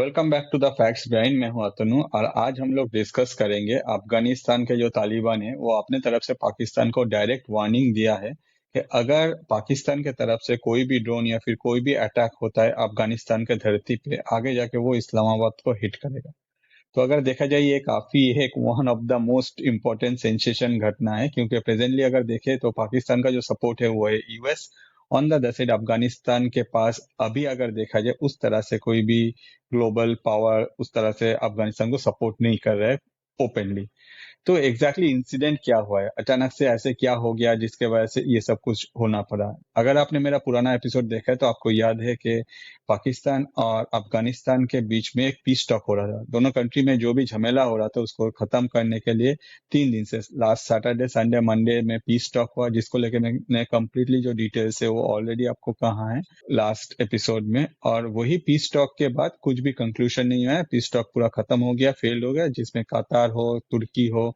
Welcome back to the facts behind. मैं हूं अतनु और आज हम लोग डिस्कस करेंगे अफगानिस्तान के जो तालिबान है वो अपने तरफ से पाकिस्तान को डायरेक्ट वार्निंग दिया है कि अगर पाकिस्तान के तरफ से कोई भी ड्रोन या फिर कोई भी अटैक होता है अफगानिस्तान के धरती पे आगे जाके वो इस्लामाबाद को हिट करेगा। तो अगर देखा जाए ये काफी एक one of the most important sensation घटना है, क्योंकि प्रेजेंटली अगर देखें तो पाकिस्तान का जो सपोर्ट है वो है US. On the other side Afghanistan के पास अभी अगर देखा जाए उस तरह से कोई भी ग्लोबल पावर उस तरह से अफगानिस्तान को सपोर्ट नहीं कर रहा है ओपनली। तो एग्जैक्टली इंसिडेंट क्या हुआ है, अचानक से ऐसे क्या हो गया जिसके वजह से ये सब कुछ होना पड़ा। अगर आपने मेरा पुराना एपिसोड देखा है तो आपको याद है कि पाकिस्तान और अफगानिस्तान के बीच में एक पीस टॉक हो रहा था। दोनों कंट्री में जो भी झमेला हो रहा था उसको खत्म करने के लिए 3 दिन से लास्ट सैटरडे संडे मंडे में पीस टॉक हुआ, जिसको लेके मैंने कंप्लीटली जो डिटेल्स है वो ऑलरेडी आपको कहा है लास्ट एपिसोड में। और वही पीस टॉक के बाद कुछ भी कंक्लूजन नहीं हुआ है, पीस टॉक पूरा खत्म हो गया, फेल्ड हो गया, जिसमें कतार हो, तुर्की हो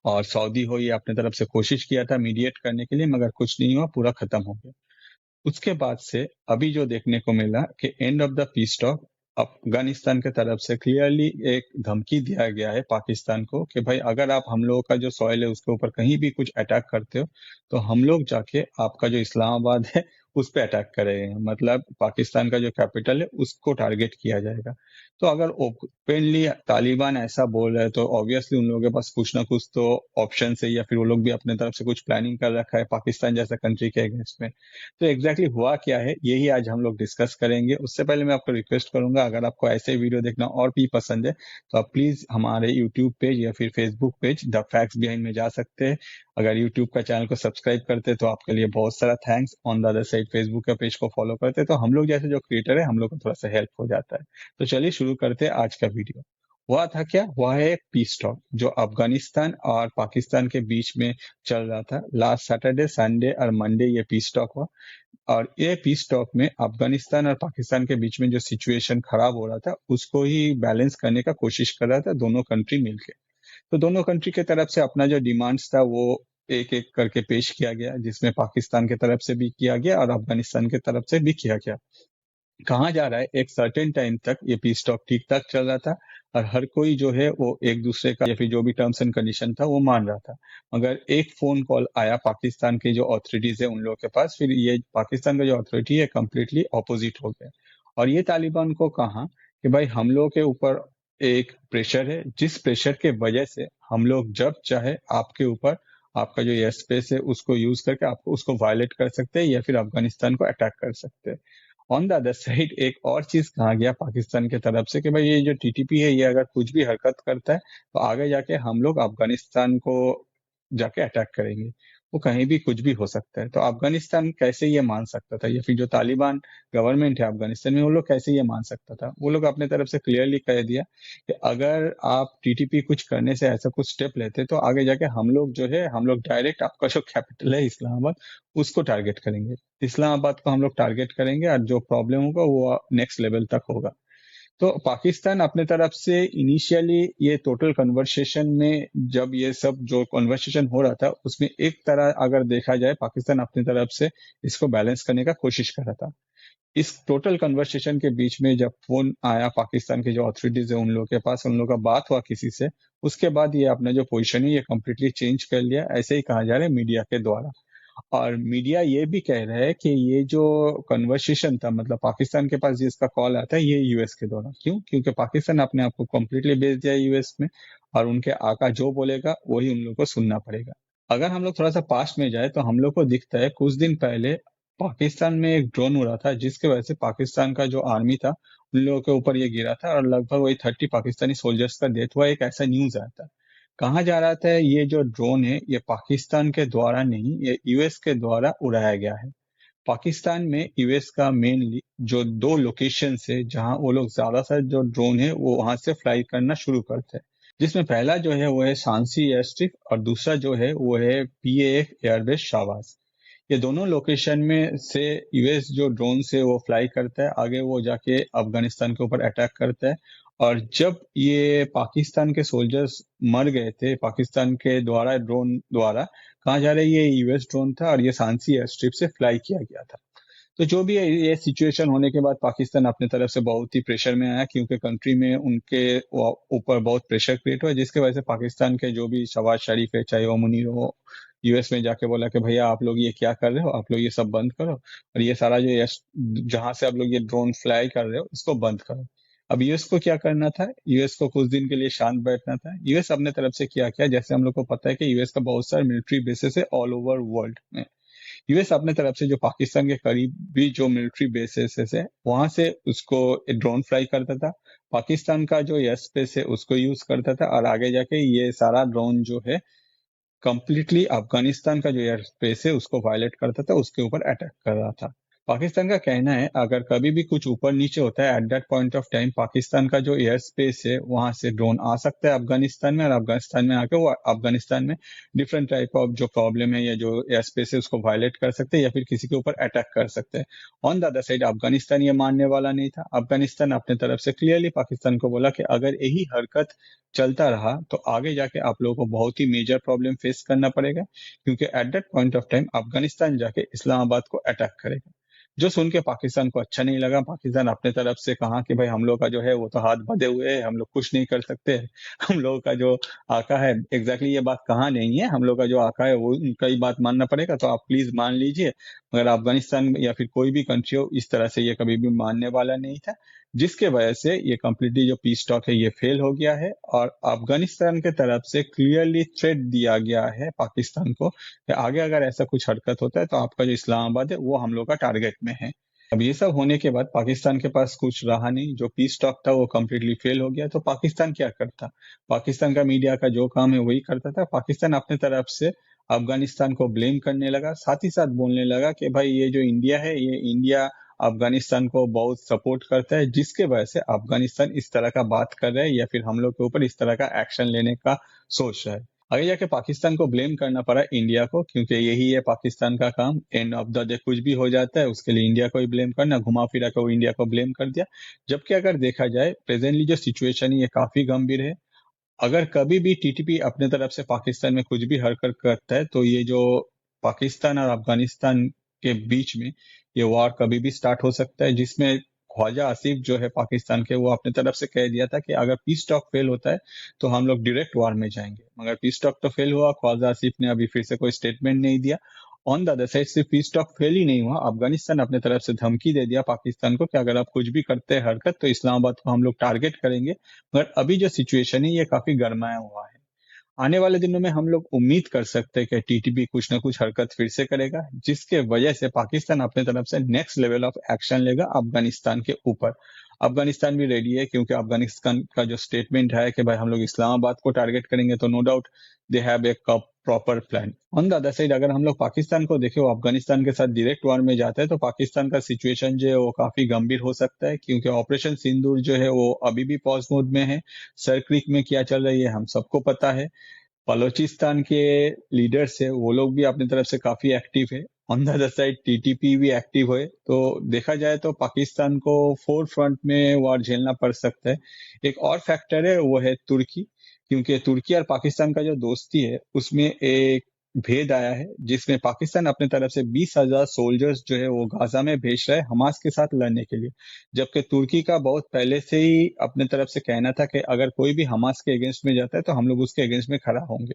और सऊदी हो, ये अपने तरफ से कोशिश किया था मीडिएट करने के लिए, मगर कुछ नहीं हुआ, पूरा खत्म हो गया। उसके बाद से अभी जो देखने को मिला कि end of the piece talk Afghanistan के तरफ से क्लियरली एक धमकी दिया गया है पाकिस्तान को कि भाई अगर आप हम लोगों का जो सॉइल है उसके ऊपर कहीं भी कुछ अटैक करते हो तो हम लोग जाके आपका जो इस्लामाबाद है उस पर अटैक करेंगे। मतलब पाकिस्तान का जो कैपिटल है उसको टारगेट किया जाएगा। तो अगर ओपनली तालिबान ऐसा बोल रहे हैं तो ऑब्वियसली उन लोगों के पास कुछ ना कुछ तो ऑप्शन है, या फिर वो लोग भी अपने तरफ से कुछ प्लानिंग कर रखा है पाकिस्तान जैसा कंट्री के अगेंस्ट में। तो एग्जैक्टली हुआ क्या है यही आज हम लोग डिस्कस करेंगे। उससे पहले मैं आपको रिक्वेस्ट करूंगा, अगर आपको ऐसे वीडियो देखना और भी पसंद है तो आप प्लीज हमारे यूट्यूब पेज या फिर Facebook page the facts behind में जा सकते हैं। अगर यूट्यूब का चैनल को सब्सक्राइब करते हैं तो आपके लिए बहुत सारा thanks. On the other side Facebook का पेज को फॉलो करते हैं तो हम लोग जैसे जो क्रिएटर है हम लोग को थोड़ा सा हेल्प हो जाता है। तो चलिए शुरू करते हैं आज का वीडियो। हुआ था क्या, हुआ है एक पीस टॉक जो अफगानिस्तान और पाकिस्तान के बीच में चल रहा था। लास्ट सैटरडे संडे और मंडे ये पीस टॉक हुआ और ये पीस टॉक में अफगानिस्तान और पाकिस्तान के बीच में जो सिचुएशन खराब हो रहा था उसको ही बैलेंस करने का कोशिश कर रहा था दोनों कंट्री मिलके। तो दोनों कंट्री के तरफ से अपना जो डिमांड्स था वो एक एक करके पेश किया गया, जिसमें पाकिस्तान के तरफ से भी किया गया और अफगानिस्तान के तरफ से भी किया गया। कहा जा रहा है एक सर्टेन टाइम तक ये पीस टॉक ठीक ठाक चल रहा था और हर कोई जो है वो एक दूसरे का या फिर जो भी टर्म्स एंड कंडीशन था वो मान रहा था। मगर एक फोन कॉल आया पाकिस्तान के जो अथॉरिटीज है उन लोगों के पास, फिर ये पाकिस्तान का जो अथॉरिटी है कम्प्लीटली ऑपोजिट हो गया और ये तालिबान को कहा कि भाई हम लोगों के ऊपर एक प्रेशर है, जिस प्रेशर के वजह से हम लोग जब चाहे आपके ऊपर आपका जो एयर स्पेस है उसको यूज करके आपको उसको वायलेट कर सकते हैं या फिर अफगानिस्तान को अटैक कर सकते हैं। ऑन द अदर साइड एक और चीज कहा गया पाकिस्तान की तरफ से कि भाई ये जो टीटीपी है ये अगर कुछ भी हरकत करता है तो आगे जाके हम लोग अफगानिस्तान को जाके अटैक करेंगे। वो कहीं भी कुछ भी हो सकता है। तो अफगानिस्तान कैसे ये मान सकता था, या फिर जो तालिबान गवर्नमेंट है अफगानिस्तान में वो लोग कैसे ये मान सकता था। वो लोग अपने तरफ से क्लियरली कह दिया कि अगर आप टीटीपी कुछ करने से ऐसा कुछ स्टेप लेते तो आगे जाके हम लोग जो है हम लोग डायरेक्ट आपका जो कैपिटल है इस्लामाबाद उसको टारगेट करेंगे। इस्लामाबाद को हम लोग टारगेट करेंगे और जो प्रॉब्लम होगा वो नेक्स्ट लेवल तक होगा। तो पाकिस्तान अपने तरफ से इनिशियली ये टोटल कन्वर्सेशन में जब ये सब जो कन्वर्सेशन हो रहा था उसमें एक तरह अगर देखा जाए पाकिस्तान अपनी तरफ से इसको बैलेंस करने का कोशिश कर रहा था। इस टोटल कन्वर्सेशन के बीच में जब फोन आया पाकिस्तान के जो अथॉरिटीज है उन लोगों के पास, उन लोगों का बात हुआ किसी से, उसके बाद ये अपना जो पोजीशन है ये कम्प्लीटली चेंज कर लिया, ऐसे ही कहा जा रहा है मीडिया के द्वारा। और मीडिया ये भी कह रहा है कि ये जो कन्वर्सेशन था मतलब पाकिस्तान के पास जिसका कॉल आता है ये यूएस के द्वारा। क्यों? क्योंकि पाकिस्तान अपने आप को कम्प्लीटली बेच दिया यूएस में और उनके आका जो बोलेगा वही उन लोग को सुनना पड़ेगा। अगर हम लोग थोड़ा सा पास्ट में जाए तो हम लोग को दिखता है कुछ दिन पहले पाकिस्तान में एक ड्रोन उड़ा था जिसके वजह से पाकिस्तान का जो आर्मी था उन लोगों के ऊपर ये गिरा था और लगभग वही 30 पाकिस्तानी सोल्जर्स का डेथ हुआ, एक ऐसा न्यूज आया था। कहा जा रहा था ये जो ड्रोन है ये पाकिस्तान के द्वारा नहीं, ये यूएस के द्वारा उड़ाया गया है। पाकिस्तान में यूएस का मेनली जो 2 लोकेशन है जहां वो लोग ज्यादातर जो ड्रोन है वो वहां से फ्लाई करना शुरू करते हैं, जिसमें पहला जो है वो है शांसी एयर स्ट्रिप और दूसरा जो है वो है पीएएफ एयरबेस शाहबाज। ये दोनों लोकेशन में से यूएस जो ड्रोन से वो फ्लाई करता है, आगे वो जाके अफगानिस्तान के ऊपर अटैक करता है। और जब ये पाकिस्तान के सोल्जर्स मर गए थे पाकिस्तान के द्वारा ड्रोन द्वारा, कहा जा रहा है ये यूएस ड्रोन था और ये सांसी एयर स्ट्रिप से फ्लाई किया गया था। तो जो भी है, ये सिचुएशन होने के बाद पाकिस्तान अपने तरफ से बहुत ही प्रेशर में आया, क्योंकि कंट्री में उनके ऊपर बहुत प्रेशर क्रिएट हुआ, जिसके वजह से पाकिस्तान के जो भी शहबाज शरीफ है, चाहे वो मुनीर हो, यूएस में जाके बोला कि भैया आप लोग ये क्या कर रहे हो, आप लोग ये सब बंद करो, और ये सारा जो जहां से आप लोग ये ड्रोन फ्लाई कर रहे हो इसको बंद करो। अब यूएस को क्या करना था, यूएस को कुछ दिन के लिए शांत बैठना था। यूएस अपने तरफ से क्या किया, जैसे हम लोग को पता है कि यूएस का बहुत सारे मिलिट्री बेसिस है ऑल ओवर वर्ल्ड में। यूएस अपने तरफ से जो पाकिस्तान के करीबी जो मिलिट्री बेसिस है वहां से उसको ड्रोन फ्लाई करता था, पाकिस्तान का जो एयर स्पेस है उसको यूज करता था, और आगे जाके ये सारा ड्रोन जो है कंप्लीटली अफगानिस्तान का जो एयर स्पेस है उसको वायलेट करता था, उसके ऊपर अटैक कर रहा था। पाकिस्तान का कहना है अगर कभी भी कुछ ऊपर नीचे होता है at that point of time, Pakistan का जो एयर स्पेस है वहां से ड्रोन आ सकता है अफगानिस्तान में, और अफगानिस्तान में आके वो अफगानिस्तान में डिफरेंट टाइप ऑफ जो प्रॉब्लम है या जो एयर स्पेस है उसको वायलेट कर सकते हैं या फिर किसी के ऊपर अटैक कर सकते हैं। On the other side Afghanistan ये मानने वाला नहीं था। अफगानिस्तान अपने तरफ से क्लियरली पाकिस्तान को बोला कि अगर यही हरकत चलता रहा तो आगे जाके आप लोगों को बहुत ही मेजर प्रॉब्लम फेस करना पड़ेगा, क्योंकि at that point of time Afghanistan जाके इस्लामाबाद को अटैक करेगा। जो सुन के पाकिस्तान को अच्छा नहीं लगा। पाकिस्तान अपने तरफ से कहा कि भाई हम लोग का जो है वो तो हाथ बंधे हुए है, हम लोग कुछ नहीं कर सकते। हम लोग का जो आका है, एग्जैक्टली ये बात कहाँ नहीं है, हम लोग का जो आका है वो उनका ही बात मानना पड़ेगा, तो आप प्लीज मान लीजिए। मगर अफगानिस्तान या फिर कोई भी कंट्री हो इस तरह से ये कभी भी मानने वाला नहीं था, जिसके वजह से ये कम्प्लीटली जो पीस टॉक है ये फेल हो गया है, और अफगानिस्तान के तरफ से क्लियरली थ्रेट दिया गया है पाकिस्तान को कि आगे अगर ऐसा कुछ हरकत होता है तो आपका जो इस्लामाबाद है वो हम लोग का टारगेट में है। अब ये सब होने के बाद पाकिस्तान के पास कुछ रहा नहीं, जो पीस टॉक था वो कम्प्लीटली फेल हो गया। तो पाकिस्तान क्या करता, पाकिस्तान का मीडिया का जो काम है वही करता था। पाकिस्तान अपने तरफ से अफगानिस्तान को ब्लेम करने लगा, साथ ही साथ बोलने लगा कि भाई ये जो इंडिया है, ये इंडिया अफगानिस्तान को बहुत सपोर्ट करता है, जिसके वजह से अफगानिस्तान इस तरह का बात कर रहा है या फिर हम लोग के ऊपर इस तरह का एक्शन लेने का सोच रहा है। आगे जाके पाकिस्तान को ब्लेम करना पड़ा इंडिया को, क्योंकि यही है पाकिस्तान का काम, एंड ऑफ द डे कुछ भी हो जाता है उसके लिए इंडिया को ही ब्लेम करना, घुमा फिरा के वो इंडिया को ब्लेम कर दिया। जबकि अगर देखा जाए प्रेजेंटली जो सिचुएशन है ये काफी गंभीर है। अगर कभी भी टीटीपी अपने तरफ से पाकिस्तान में कुछ भी हरकत करता है तो ये जो पाकिस्तान और अफगानिस्तान के बीच में ये वॉर कभी भी स्टार्ट हो सकता है, जिसमें ख्वाजा आसिफ जो है पाकिस्तान के, वो अपने तरफ से कह दिया था कि अगर पीस टॉक फेल होता है तो हम लोग डायरेक्ट वॉर में जाएंगे। मगर पीस टॉक तो फेल हुआ, ख्वाजा आसिफ ने अभी फिर से कोई स्टेटमेंट नहीं दिया। ऑन द अदर साइड सिर्फ पीस टॉक फेल ही नहीं हुआ, अफगानिस्तान अपने तरफ से धमकी दे दिया पाकिस्तान को कि अगर आप कुछ भी करते हैं हरकत तो इस्लामाबाद को हम लोग टारगेट करेंगे। मगर अभी जो सिचुएशन है ये काफी गर्माया हुआ है। आने वाले दिनों में हम लोग उम्मीद कर सकते हैं कि टीटीपी कुछ न कुछ हरकत फिर से करेगा, जिसके वजह से पाकिस्तान अपने तरफ से नेक्स्ट लेवल ऑफ एक्शन लेगा अफगानिस्तान के ऊपर। अफगानिस्तान भी रेडी है, क्योंकि अफगानिस्तान का जो स्टेटमेंट है कि भाई हम लोग इस्लामाबाद को टारगेट करेंगे, तो no doubt they have a proper plan. On the other side अगर हम लोग पाकिस्तान को देखें, वो अफगानिस्तान के साथ डायरेक्ट वॉर में जाता है तो पाकिस्तान का सिचुएशन जो है वो काफी गंभीर हो सकता है, क्योंकि ऑपरेशन सिंदूर जो है वो अभी भी पॉज मोड में है। सर क्रीक में क्या चल रही है हम सबको पता है। बलोचिस्तान के लीडर्स है वो लोग भी अपनी तरफ से काफी एक्टिव है। On the other side TTP भी एक्टिव है, तो देखा जाए तो पाकिस्तान को फोर फ्रंट में वार झेलना पड़ सकता है। एक और फैक्टर है वो है तुर्की, क्योंकि तुर्की और पाकिस्तान का जो दोस्ती है उसमें एक भेद आया है, जिसमें पाकिस्तान अपने तरफ से 20,000 सोल्जर्स जो है वो गाजा में भेज रहा है हमास के साथ लड़ने के लिए, जबकि तुर्की का बहुत पहले से ही अपने तरफ से कहना था कि अगर कोई भी हमास के अगेंस्ट में जाता है तो हम लोग उसके अगेंस्ट में खड़ा होंगे।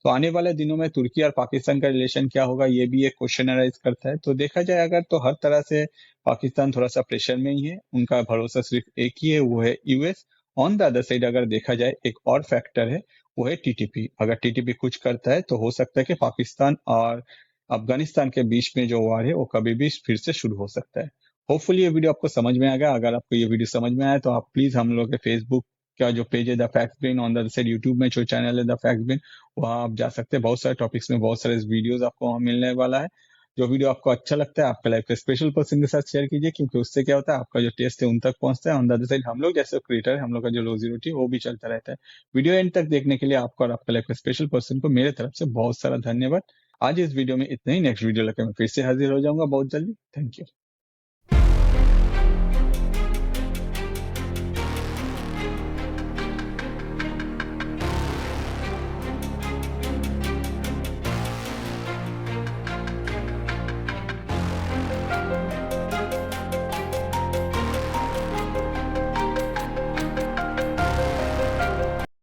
तो आने वाले दिनों में तुर्की और पाकिस्तान का रिलेशन क्या होगा ये भी एक क्वेश्चन अराइज करता है। तो देखा जाए अगर तो हर तरह से पाकिस्तान थोड़ा सा प्रेशर में ही है, उनका भरोसा सिर्फ एक ही है वो है US. On the other side अगर देखा जाए एक और फैक्टर है वो है टीटीपी। अगर टीटीपी कुछ करता है तो हो सकता है कि पाकिस्तान और अफगानिस्तान के बीच में जो वार है वो कभी भी फिर से शुरू हो सकता है। होपफुली ये वीडियो आपको समझ में आ गया। अगर आपको ये वीडियो समझ में आया तो आप प्लीज हम लोग के फेसबुक का जो पेज है the fact bin, on the side YouTube में जो चैनल है द फैक्ट बिन, वहां आप जा सकते हैं। बहुत सारे टॉपिक्स में बहुत सारे वीडियोस आपको वहां मिलने वाला है। जो वीडियो आपको अच्छा लगता है आपका लाइफ के स्पेशल पर्सन के साथ शेयर कीजिए, क्योंकि उससे क्या होता है आपका जो टेस्ट है उन तक पहुंचता है। ऑन द अदर साइड हम लोग जैसे क्रिएटर है, हम लोग का जो रोजी रोटी वो भी चलता रहता है। वीडियो एंड तक देखने के लिए आपको और आपका लाइफ के स्पेशल पर्सन को मेरे तरफ से बहुत सारा धन्यवाद। आज इस वीडियो में इतना ही। नेक्स्ट वीडियो लेकर मैं फिर से हाजिर हो जाऊंगा बहुत जल्दी। Thank you.